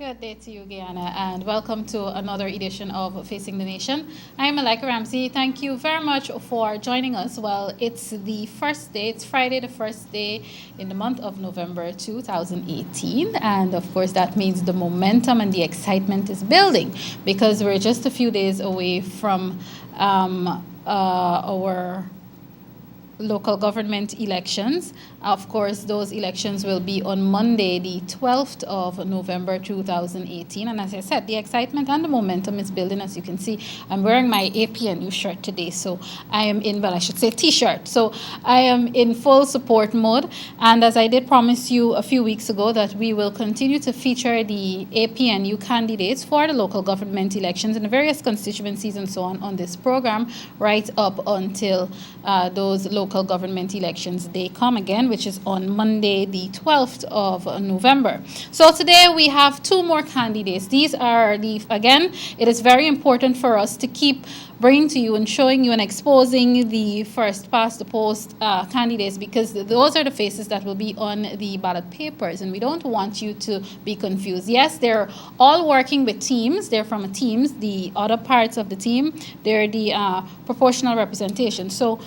Good day to you, Guyana, and welcome to another edition of Facing the Nation. I'm Malika Ramsey. Thank you very much for joining us. Well, it's the first day, it's Friday, the first day in the month of November 2018. And of course, that means the momentum and the excitement is building because we're just a few days away from our local government elections. Of course, those elections will be on Monday, the 12th of November 2018. And as I said, the excitement and the momentum is building. As you can see, I'm wearing my APNU shirt today. So I am in, well, I should say t-shirt. So I am in full support mode. And as I did promise you a few weeks ago that we will continue to feature the APNU candidates for the local government elections in the various constituencies and so on this program right up until those local government elections day come again, which is on Monday, the 12th of November. So today we have two more candidates. These are again, it is very important for us to keep bringing to you and showing you and exposing the first past the post candidates because those are the faces that will be on the ballot papers and we don't want you to be confused. Yes, they're all working with teams. They're from teams. The other parts of the team, they're the proportional representation. So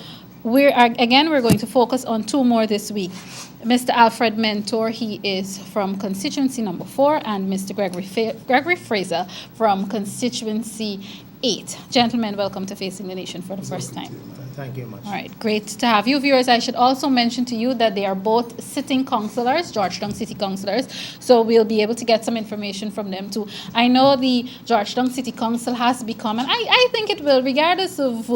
we're going to focus on two more this week. Mr. Alfred Mentore, he is from constituency number 4, and Mr. Gregory Fraser from constituency 8. Gentlemen, welcome to Facing the Nation for the first time. Thank you much. All right, great to have you. Viewers, I should also mention to you that they are both sitting councillors, Georgetown City councillors, so we'll be able to get some information from them too. I know the Georgetown City Council has become, and I think it will, regardless of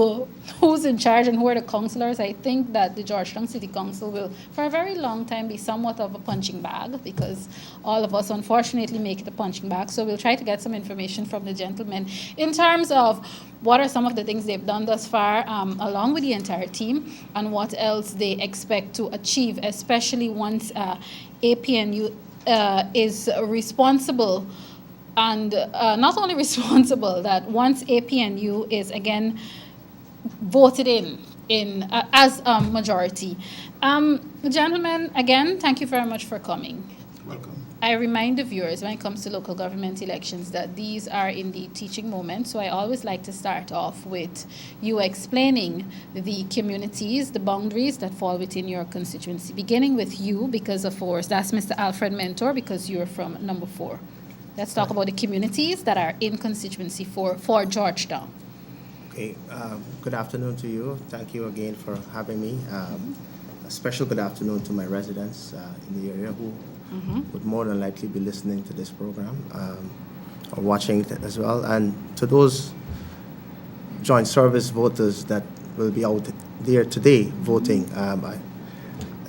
who's in charge and who are the councillors, I think that the Georgetown City Council will, for a very long time, be somewhat of a punching bag because all of us, unfortunately, make it a punching bag. So we'll try to get some information from the gentlemen in terms of what are some of the things they've done thus far, along with the entire team, and what else they expect to achieve, especially once APNU is responsible, and not only responsible, that once APNU is again voted in as a majority. Gentlemen, again, thank you very much for coming. Welcome. I remind the viewers when it comes to local government elections that these are indeed teaching moments. So I always like to start off with you explaining the communities, the boundaries that fall within your constituency, beginning with you because, of course, that's Mr. Alfred Mentore because you're from number 4. Let's talk about the communities that are in constituency 4 for Georgetown. Okay. Good afternoon to you. Thank you again for having me. A special good afternoon to my residents in the area who would more than likely be listening to this program or watching it as well. And to those joint service voters that will be out there today voting,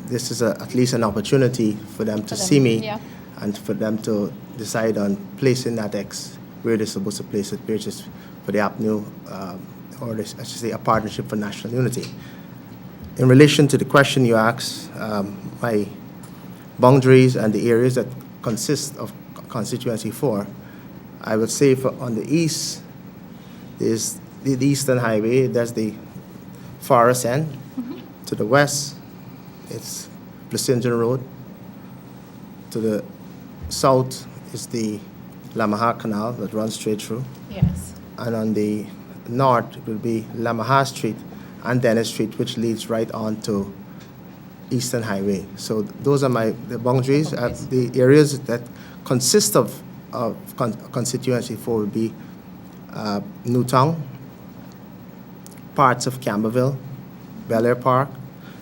this is at least an opportunity for them to see me and for them to decide on placing that X where they're supposed to place it, which is for the APNU, or I should say a partnership for national unity. In relation to the question you asked, my boundaries and the areas that consist of constituency 4, I would say on the east is the Eastern Highway, that's the Forest End. To the west, it's Placentia Road. To the south is the Lamaha Canal that runs straight through. Yes. And on the north, it will be Lamaha Street and Dennis Street, which leads right on to Eastern Highway. So those are the boundaries. The areas that consist of constituency 4 will be Newtown, parts of Camberville, Bel Air Park,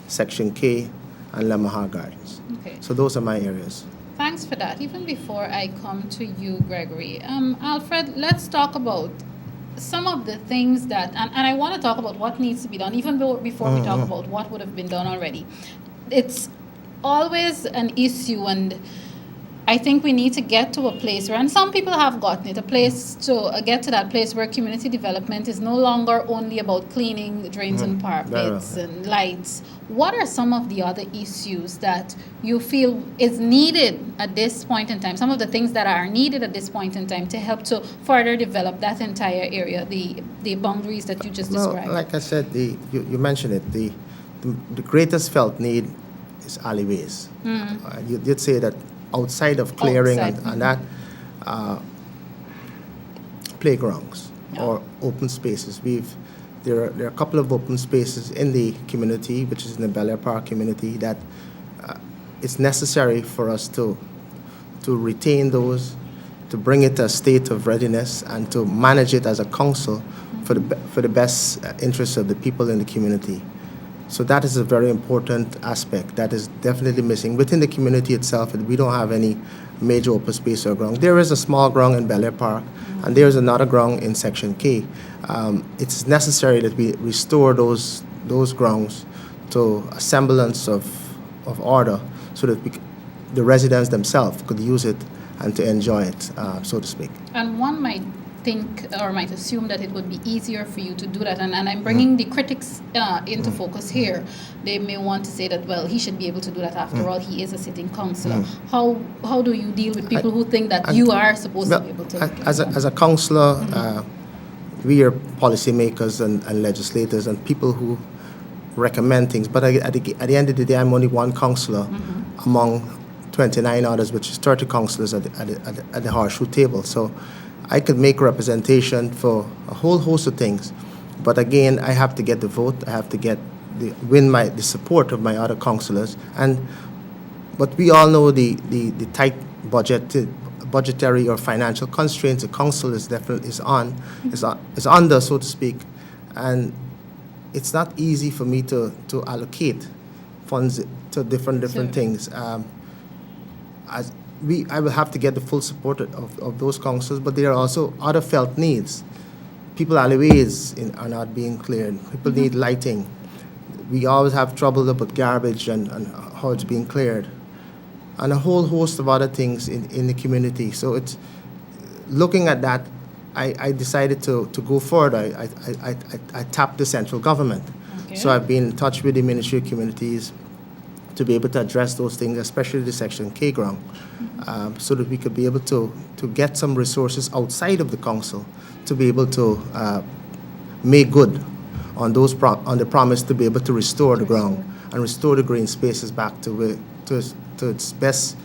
Section K, and Lamaha Gardens. Okay. So those are my areas. Thanks for that. Even before I come to you, Gregory, Alfred, let's talk about some of the things that, and I want to talk about what needs to be done, even before we talk about what would have been done already. It's always an issue, and I think we need to get to a place where, and some people have gotten it, a place to get to that place where community development is no longer only about cleaning drains and parapets and lights. What are some of the other issues that you feel is needed at this point in time? Some of the things that are needed at this point in time to help to further develop that entire area, the boundaries that you just described? Like I said, you mentioned it, the greatest felt need is alleyways. You'd say that outside of clearing and that, playgrounds or open spaces. There are a couple of open spaces in the community, which is in the Bel Air Park community, that it's necessary for us to retain those, to bring it to a state of readiness, and to manage it as a council for the best interests of the people in the community. So that is a very important aspect that is definitely missing. Within the community itself, we don't have any major open space or ground. There is a small ground in Bel Air Park, and there is another ground in Section K. It's necessary that we restore those grounds to a semblance of order, so that the residents themselves could use it and to enjoy it, so to speak. And one might think or might assume that it would be easier for you to do that. And I'm bringing the critics into focus here. They may want to say that, well, he should be able to do that. After all, he is a sitting councillor. How do you deal with people who think that you are supposed to be able to? As a councillor, we are policymakers and legislators and people who recommend things. But at the end of the day, I'm only one councillor among 29 others, which is 30 councillors at the horseshoe table. So I could make representation for a whole host of things, but again, I have to get the vote. I have to win the support of my other councillors. But we all know the tight budgetary or financial constraints the council is under, so to speak, and it's not easy for me to allocate funds to different things. I will have to get the full support of those councils, but there are also other felt needs. People alleyways are not being cleared. People need lighting. We always have trouble with garbage and how it's being cleared, and a whole host of other things in the community. So it's looking at that, I decided to go forward. I tapped the central government. Okay. So I've been in touch with the Ministry of Communities to be able to address those things, especially the Section K ground, so that we could be able to get some resources outside of the council to be able to make good on the promise to be able to restore the ground and restore the green spaces back to its best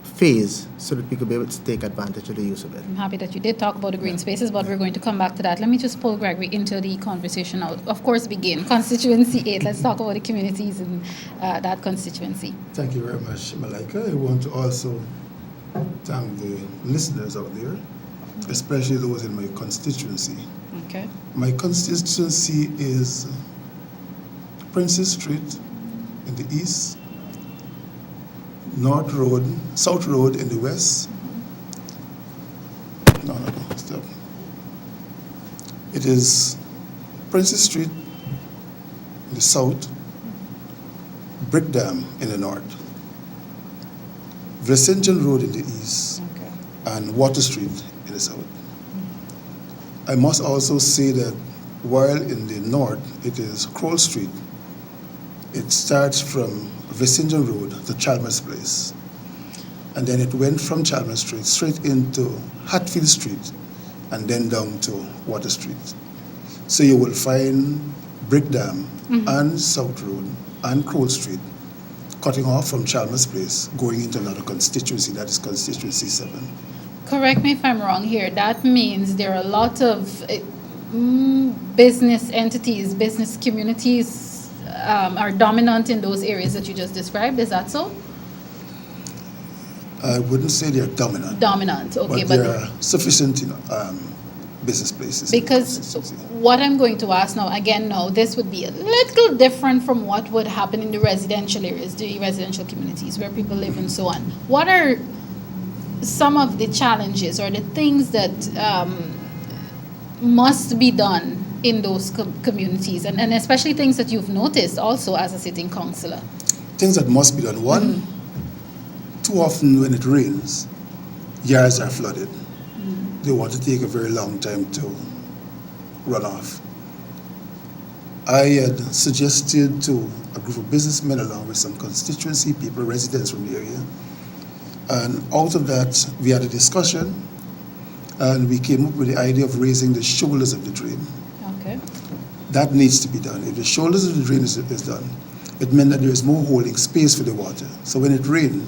phase, so that we could be able to take advantage of the use of it. I'm happy that you did talk about the green spaces, but we're going to come back to that. Let me just pull Gregory into the conversation now. Of course, begin. Constituency 8. Let's talk about the communities in that constituency. Thank you very much, Malika. I want to also thank the listeners out there, especially those in my constituency. Okay. My constituency is Princess Street in the east, South Road in the west. No, stop. It is Princess Street in the south, Brick Dam in the north, Vincentian Road in the east, and Water Street in the south. I must also say that while in the north it is Kroll Street, it starts from Vincentian Road to Chalmers Place, and then it went from Chalmers Street straight into Hatfield Street and then down to Water Street. So you will find Brick Dam and South Road and Kroll Street cutting off from Chalmers Place going into another constituency, that is Constituency 7. Correct me if I'm wrong here. That means there are a lot of business entities, business communities are dominant in those areas that you just described. Is that so? I wouldn't say they're dominant. Dominant, okay. But there are sufficient business places. Because what I'm going to ask now, again, no, this would be a little different from what would happen in the residential areas, the residential communities where people live and so on. What are some of the challenges or the things that must be done in those communities, and especially things that you've noticed also as a sitting councillor? Things that must be done. One, too often when it rains, yards are flooded. They want to take a very long time to run off. I had suggested to a group of businessmen along with some constituency people, residents from the area, and out of that we had a discussion and we came up with the idea of raising the shoulders of the drain. Okay. That needs to be done. If the shoulders of the drain is done, it meant that there is more holding space for the water. So when it rains,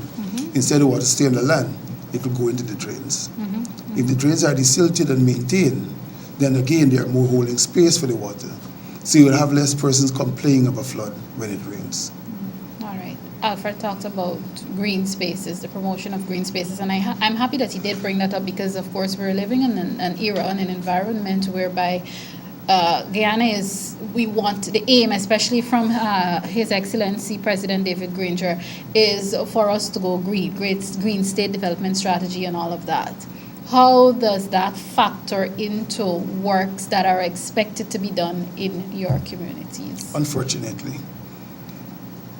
instead of water staying on the land, it will go into the drains. If the drains are desilted and maintained, then again they are more holding space for the water. So you will have less persons complaining of a flood when it rains. All right. Alfred talked about green spaces, the promotion of green spaces, and I'm happy that he did bring that up because, of course, we're living in an era and an environment whereby Guyana we want the aim, especially from His Excellency President David Granger, is for us to go green, green state development strategy and all of that. How does that factor into works that are expected to be done in your communities? Unfortunately,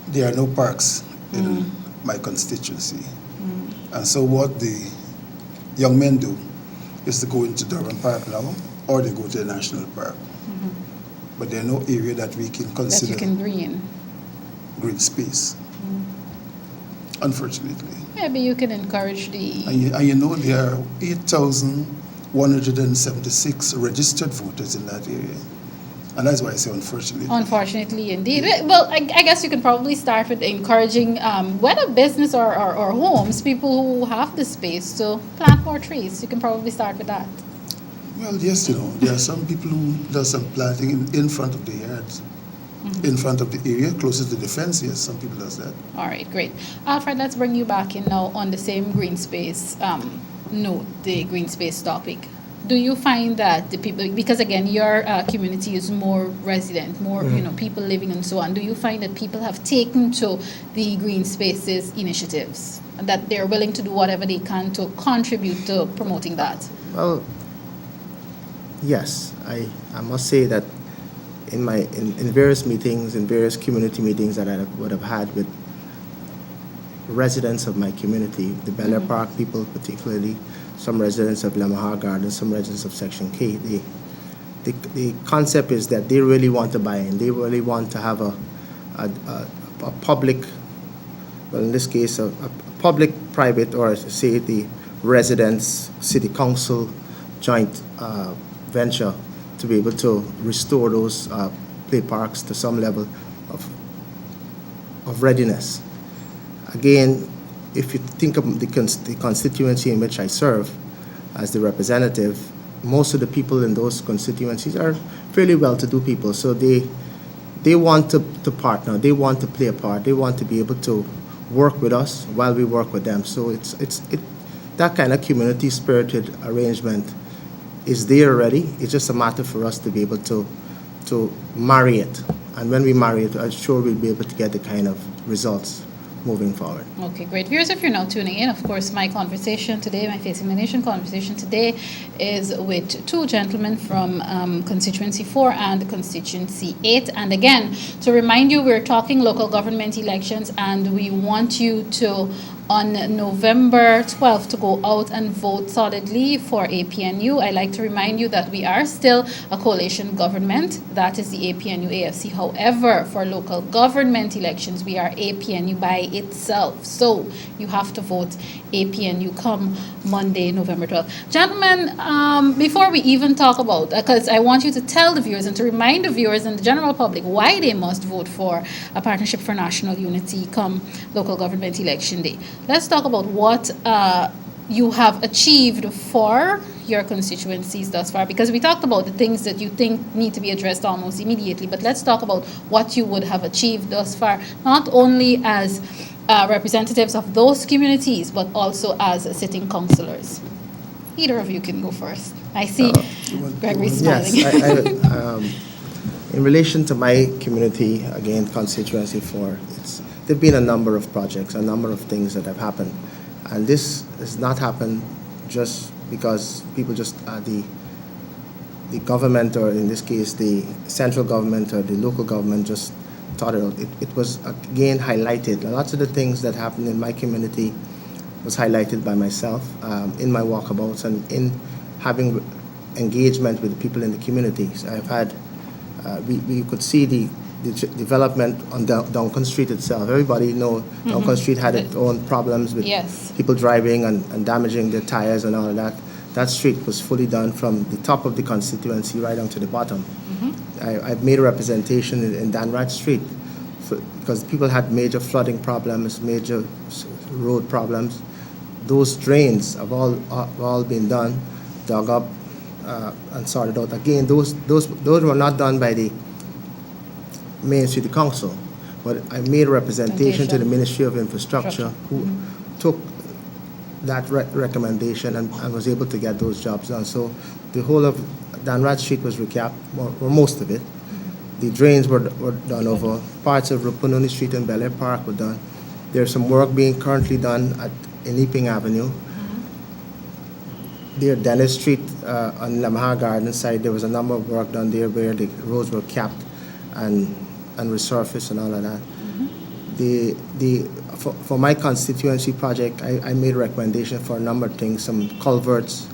there are no parks in my constituency. And so what the young men do is to go into Durban Park now, or they go to the National Park. But there are no area that we can consider that you can green space, unfortunately. Maybe you can encourage the... And you know there are 8,176 registered voters in that area. And that's why I say unfortunately. Unfortunately, indeed. Well, I guess you can probably start with encouraging whether business or homes, people who have the space to plant more trees. You can probably start with that. Well, yes, you know, there are some people who do some planting in front of the yards, in front of the area, closest to the fence. Yes, some people does that. All right, great. Alfred, let's bring you back in now on the same green space note, the green space topic. Do you find that the people, because again, your community is more resident, more people living and so on. Do you find that people have taken to the green spaces initiatives, and that they're willing to do whatever they can to contribute to promoting that? Well, yes, I must say that in various meetings, in various community meetings that I would have had with residents of my community, the Bel Air Park people particularly, some residents of Lamahar Gardens, some residents of Section K, the concept is that they really want to buy in. They really want to have a public, well in this case, a public-private, or say the residents, city council joint venture to be able to restore those play parks to some level of readiness. Again, if you think of the constituency in which I serve as the representative, most of the people in those constituencies are fairly well-to-do people. So they want to partner, they want to play a part, they want to be able to work with us while we work with them. So it's that kind of community-spirited arrangement is there already. It's just a matter for us to be able to marry it. And when we marry it, I'm sure we'll be able to get the kind of results moving forward. Okay, great. Viewers, if you're now tuning in, of course, my conversation today, my Facing the Nation conversation today is with two gentlemen from Constituency 4 and Constituency 8. And again, to remind you, we're talking local government elections, and we want you to, on November 12th, to go out and vote solidly for APNU. I like to remind you that we are still a coalition government. That is the APNU AFC. However, for local government elections, we are APNU by itself. So you have to vote APNU come Monday, November 12th. Gentlemen, before we even talk about, because I want you to tell the viewers and to remind the viewers and the general public why they must vote for a Partnership for National Unity come local government election day. Let's talk about what you have achieved for your constituencies thus far, because we talked about the things that you think need to be addressed almost immediately, but let's talk about what you would have achieved thus far, not only as representatives of those communities, but also as sitting councillors. Either of you can go first. I see Gregory smiling. Yes, in relation to my community, again, Constituency 4, there have been a number of projects, a number of things that have happened. And this has not happened just because people just, the government, or in this case, the central government or the local government just thought it out. It was, again, highlighted. Lots of the things that happened in my community was highlighted by myself in my walkabouts and in having engagement with the people in the communities. I've had, we could see the development on Duncan Street itself. Everybody know Duncan Street had its own problems with people driving and damaging their tires and all of that. That street was fully done from the top of the constituency right down to the bottom. I've made a representation in Danrat Street because people had major flooding problems, major road problems. those drains have all been done, dug up, and sorted out. Again, those were not done by the Main City Council, but I made a representation to the Ministry of Infrastructure, who took that recommendation and was able to get those jobs done. So the whole of Danrad Street was recapped, or most of it. The drains were done over. Parts of Rupununi Street and Bel Air Park were done. There's some work being currently done in Epping Avenue. There, Dennis Street on Lamaha Garden side, there was a number of work done there where the roads were capped and resurfaced and all of that. For my constituency project, I made a recommendation for a number of things, some culverts,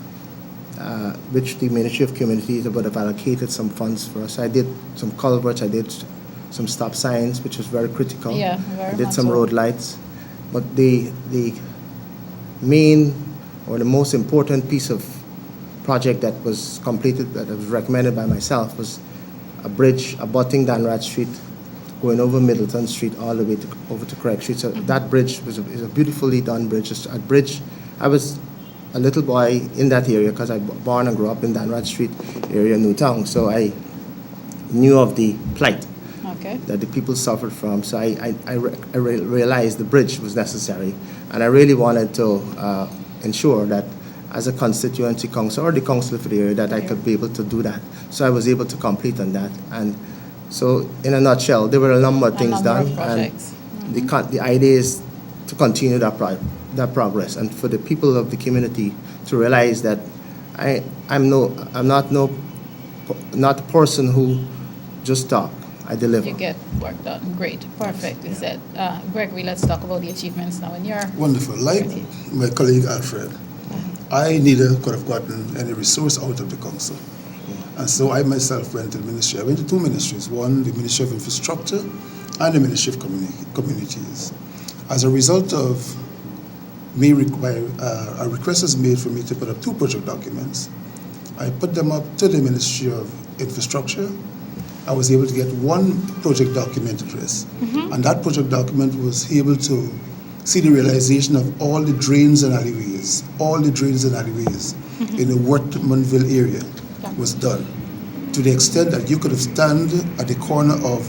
which the Ministry of Communities would have allocated some funds for us. I did some culverts, I did some stop signs, which was very critical. Yeah, I did some road lights. But the main or the most important piece of project that was completed, that was recommended by myself, was a bridge abutting Danrad Street, going over Middleton Street all the way over to Craig Street. So that bridge is a beautifully done bridge. Just a bridge. I was a little boy in that area because I born and grew up in Danrad Street area, Newtown. So I knew of the plight that the people suffered from. So I realized the bridge was necessary, and I really wanted to ensure that as a constituency council or the council for the area that I could be able to do that. So I was able to complete on that. And so in a nutshell, there were a number of things done, and the idea is to continue that progress, and for the people of the community to realize that I'm not a person who just talk. I deliver. You get work done. Great. Perfect. You said, Gregory, let's talk about the achievements now in your wonderful. Like my colleague Alfred, I neither could have gotten any resource out of the council. And so I myself went to the ministry. I went to two ministries, one, the Ministry of Infrastructure, and the Ministry of Communities. As a result of a request was made for me to put up two project documents. I put them up to the Ministry of Infrastructure. I was able to get one project document address, and that project document was able to see the realization of all the drains and alleyways, in the Wortmanville area was done, to the extent that you could have stand at the corner of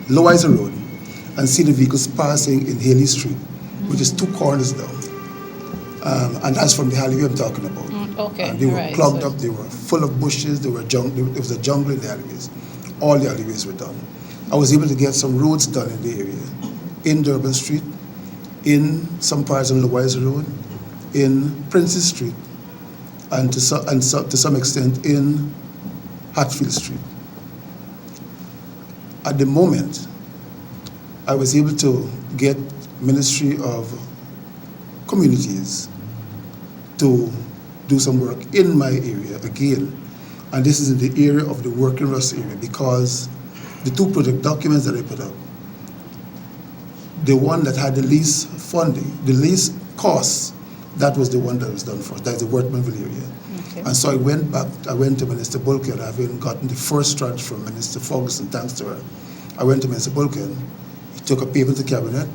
Lowiser Road and see the vehicles passing in Haley Street, which is two corners down. And that's from the alleyway I'm talking about. And they were clogged up, they were full of bushes, there was a jungle in the alleyways. All the alleyways were done. I was able to get some roads done in the area, in Durban Street, in some parts on Lowiser Road, in Princess Street, and to some extent in Hatfield Street. At the moment, I was able to get Ministry of Communities to do some work in my area again. And this is in the area of the Working Russ area, because the two project documents that I put up, the one that had the least funding, the least costs, that was the one that was done first. That's the Wortmanville area. And so I went to Minister Bulkin, having gotten the first tranche from Minister Ferguson, thanks to her. I went to Minister Bulkin, he took a paper to cabinet,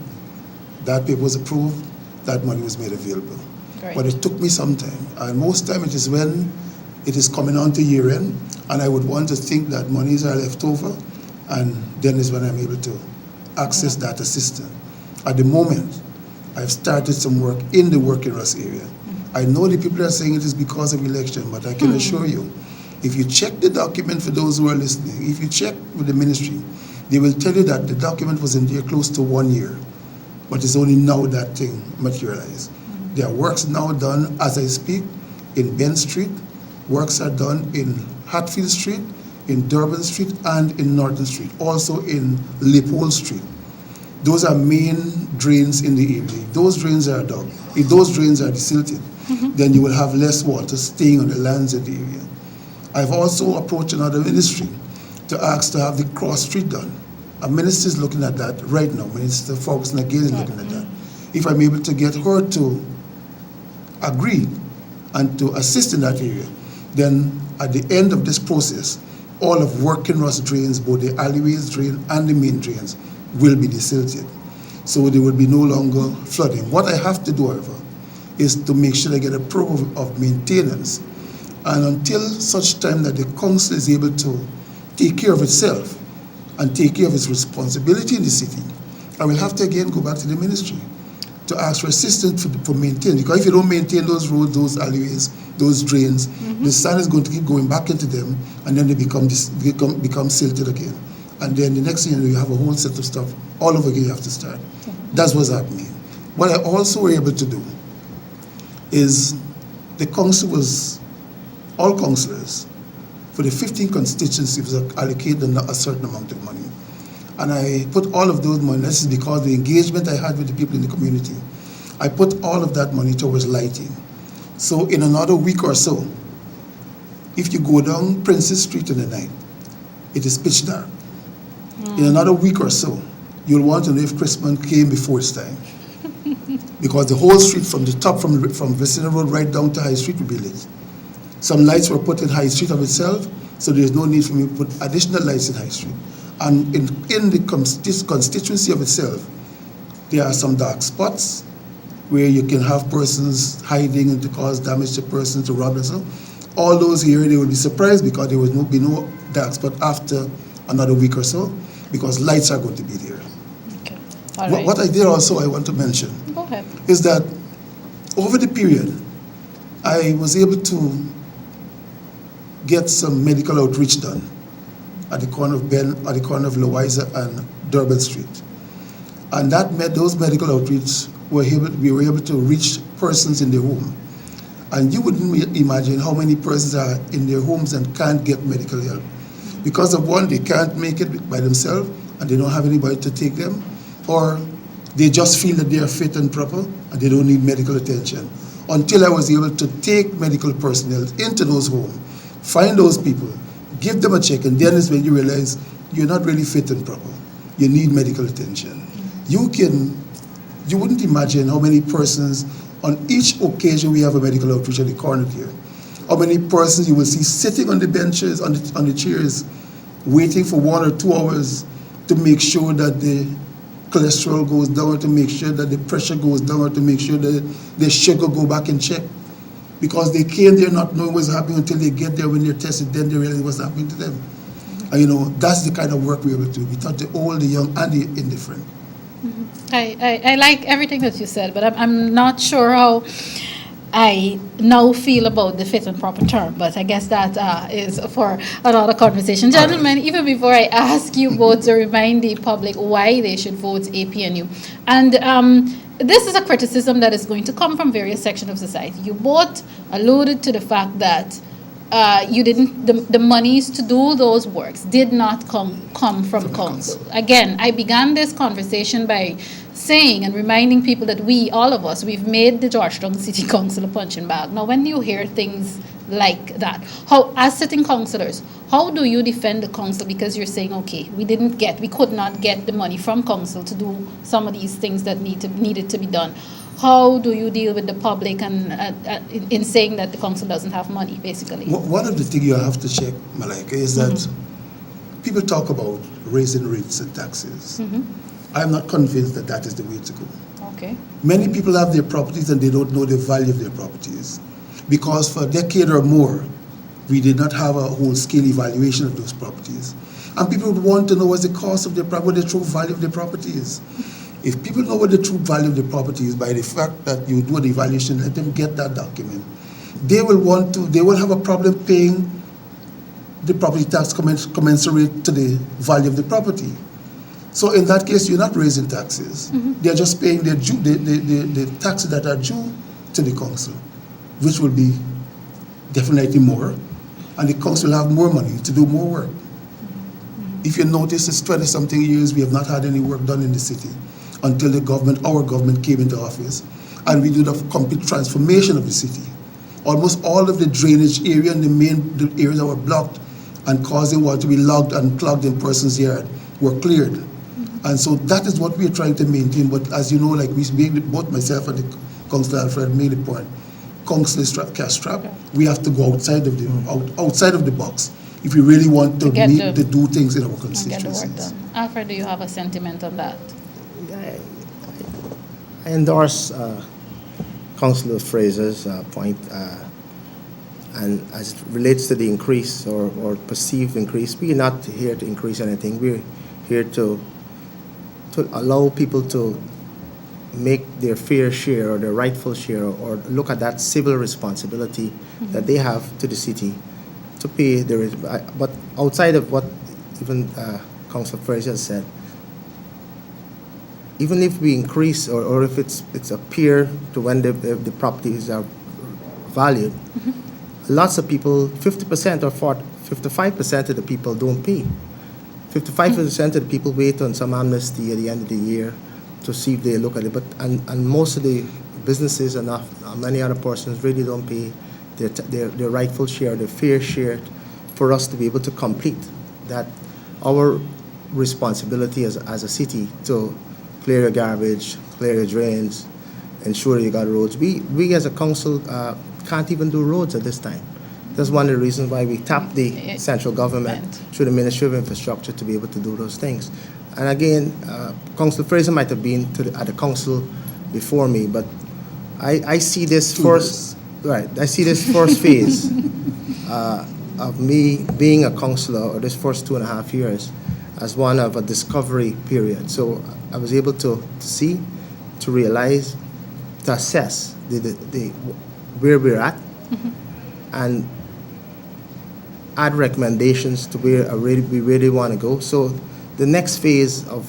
that paper was approved, that money was made available. Great. But it took me some time, and most time it is when it is coming on to year end, and I would want to think that monies are left over, and then is when I'm able to access that assistance. At the moment, I've started some work in the Working Russ area. I know the people are saying it is because of election, but I can assure you, if you check the document, for those who are listening, if you check with the ministry, they will tell you that the document was in there close to 1 year, but it's only now that thing materialized. There are works now done as I speak in Ben Street, works are done in Hatfield Street, in Durban Street, and in Norton Street, also in Leopold Street. Those are main drains in the area. If those drains are dug, if those drains are desilted, then you will have less water staying on the lands of the area. I've also approached another ministry to ask to have the cross street done. A minister is looking at that right now. Minister Ferguson again is looking at that. If I'm able to get her to agree and to assist in that area, then at the end of this process, all of Working Russ drains, both the alleyways drain and the main drains, will be desilted. So there will be no longer flooding. What I have to do, however, is to make sure they get a program of maintenance. And until such time that the council is able to take care of itself and take care of its responsibility in the city, I will have to again go back to the ministry to ask for assistance for maintaining. Because if you don't maintain those roads, those alleyways, those drains, the sand is going to keep going back into them, and then they become silted again. And then the next thing you have a whole set of stuff all over again you have to start. That's what's happening. What I also were able to do is the council was, all councillors, for the 15 constituencies was allocated a certain amount of money. And I put all of those money, this is because the engagement I had with the people in the community, I put all of that money towards lighting. So in another week or so, if you go down Princess Street in the night, it is pitch dark. In another week or so, you'll want to know if Christmas came before its time. Because the whole street from the top, from Vicinity Road right down to High Street will be lit. Some lights were put in High Street of itself, so there's no need for me to put additional lights in High Street. And in the constituency of itself, there are some dark spots where you can have persons hiding and to cause damage to persons, to rob and so. All those here, they will be surprised because there will be no dark spot after another week or so, because lights are going to be there. Okay. All right. What I did also, I want to mention, Go ahead. is that over the period, I was able to get some medical outreach done at the corner of Louisa and Durban Street. And those medical outreach, we were able to reach persons in their home. And you wouldn't imagine how many persons are in their homes and can't get medical help. Because of one, they can't make it by themselves and they don't have anybody to take them, or they just feel that they are fit and proper and they don't need medical attention. Until I was able to take medical personnel into those homes, find those people, give them a check, and then is when you realize you're not really fit and proper. You need medical attention. You wouldn't imagine how many persons, on each occasion we have a medical outreach at the corner here, how many persons you will see sitting on the benches, on the chairs, waiting for 1 or 2 hours to make sure that the cholesterol goes down, or to make sure that the pressure goes down, or to make sure that the sugar go back in check. Because they came there not knowing what's happening until they get there. When they're tested, then they realize what's happening to them. And that's the kind of work we're able to do. We taught the old, the young, and the indifferent. I like everything that you said, but I'm not sure how I now feel about the fit and proper term, but I guess that is for another conversation. Gentlemen, even before I ask you both to remind the public why they should vote APNU, and this is a criticism that is going to come from various sections of society. You both alluded to the fact that the monies to do those works did not come from council. Again, I began this conversation by saying and reminding people that all of us, we've made the Georgetown City Council a punching bag. Now, when you hear things like that, as sitting councillors, how do you defend the council? Because you're saying, okay, we could not get the money from council to do some of these things that needed to be done. How do you deal with the public and in saying that the council doesn't have money, basically? One of the things you have to check, Malika, is that people talk about raising rates and taxes. I'm not convinced that that is the way to go. Okay. Many people have their properties and they don't know the value of their properties. Because for a decade or more, we did not have a whole-scale evaluation of those properties. And people would want to know what's the cost of their property, what the true value of their properties. If people know what the true value of the property is by the fact that you do an evaluation, let them get that document. They will have a problem paying the property tax commensurate to the value of the property. So in that case, you're not raising taxes. They're just paying their due, the taxes that are due to the council, which will be definitely more, and the council will have more money to do more work. If you notice, it's 20-something years we have not had any work done in the city until our government came into office, and we did a complete transformation of the city. Almost all of the drainage area and the areas that were blocked and causing water to be logged and clogged in persons' yard were cleared. And so that is what we are trying to maintain. But as you know, like both myself and the Councillor Alfred made the point, council is cash strapped. We have to go outside of the box if we really want to do things in our constituencies. Get the work done. Alfred, do you have a sentiment on that? I endorse Councillor Fraser's point, and as it relates to the increase or perceived increase, we're not here to increase anything. We're here to allow people to make their fair share or their rightful share, or look at that civil responsibility that they have to the city to pay their. But outside of what even Councillor Fraser said, even if we increase or if it's a peer to when the properties are valued, lots of people, 50% or 55% of the people don't pay. 55% of the people wait on some amnesty at the end of the year to see if they look at it. But and most of the businesses and many other persons really don't pay their rightful share, their fair share, for us to be able to complete that our responsibility as a city to clear your garbage, clear your drains, ensure you got roads. We as a council can't even do roads at this time. That's one of the reasons why we tap the central government through the Ministry of Infrastructure to be able to do those things. And again, Councillor Fraser might have been at the council before me, but I see this first, right, I see this first phase of me being a councillor, or this first 2.5 years, as one of a discovery period. So I was able to see, to realize, to assess where we're at, and add recommendations to where we really want to go. So the next phase of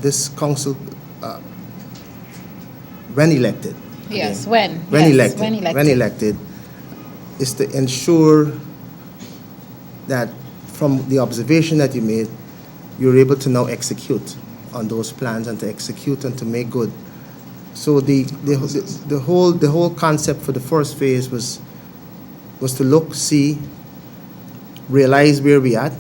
this council, when elected, Yes, again, when elected, is to ensure that from the observation that you made, you're able to now execute on those plans and to execute and to make good. So the whole concept for the first phase was to look, see, realize where we at,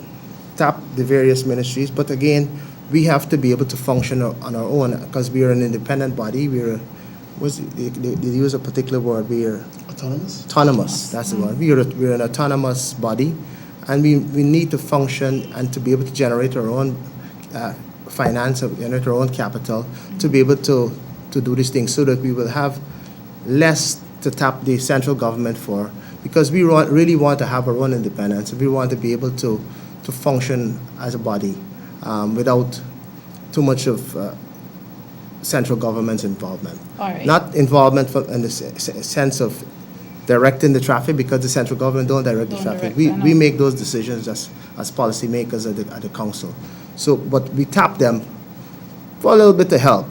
tap the various ministries. But again, we have to be able to function on our own because we are an independent body. They use a particular word. We are autonomous. Autonomous. That's the word. We're an autonomous body, and we need to function and to be able to generate our own finance, generate our own capital to be able to do these things, so that we will have less to tap the central government for, because we really want to have our own independence. We want to be able to function as a body without too much of central government's involvement. All right. Not involvement in the sense of directing the traffic, because the central government don't direct the traffic. We make those decisions as policymakers at the council. So, but we tap them for a little bit of help.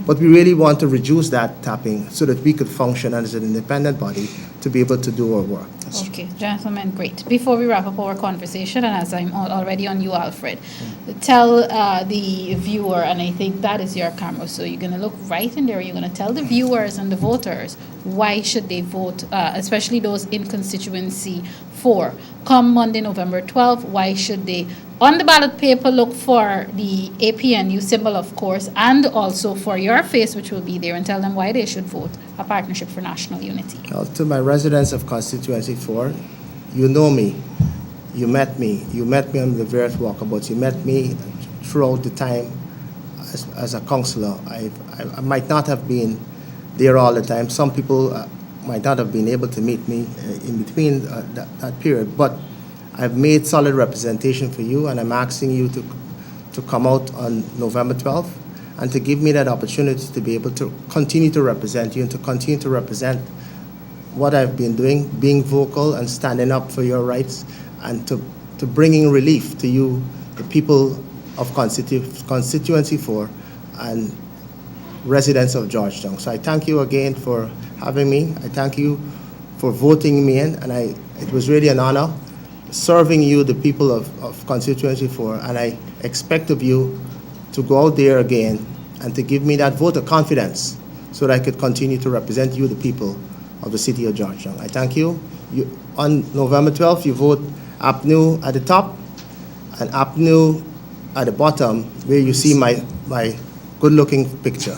But we really want to reduce that tapping so that we could function as an independent body to be able to do our work. Okay, gentlemen, great. Before we wrap up our conversation, and as I'm already on you, Alfred, tell the viewer, and I think that is your camera, so you're going to look right in there, you're going to tell the viewers and the voters why should they vote, especially those in Constituency 4. Come Monday, November 12th, why should they, on the ballot paper, look for the APNU symbol, of course, and also for your face, which will be there, and tell them why they should vote a Partnership for National Unity. Well, to my residents of Constituency 4, you know me. You met me on the various walkabouts. You met me throughout the time as a councillor. I might not have been there all the time. Some people might not have been able to meet me in between that period, but I've made solid representation for you, and I'm asking you to come out on November 12th and to give me that opportunity to be able to continue to represent you and to continue to represent what I've been doing, being vocal and standing up for your rights, and to bringing relief to you, the people of Constituency 4 and residents of Georgetown. So I thank you again for having me. I thank you for voting me in, and it was really an honor serving you, the people of Constituency 4, and I expect of you to go out there again and to give me that vote of confidence so that I could continue to represent you, the people of the city of Georgetown. I thank you. On November 12th, you vote APNU at the top and APNU at the bottom, where you see my good-looking picture.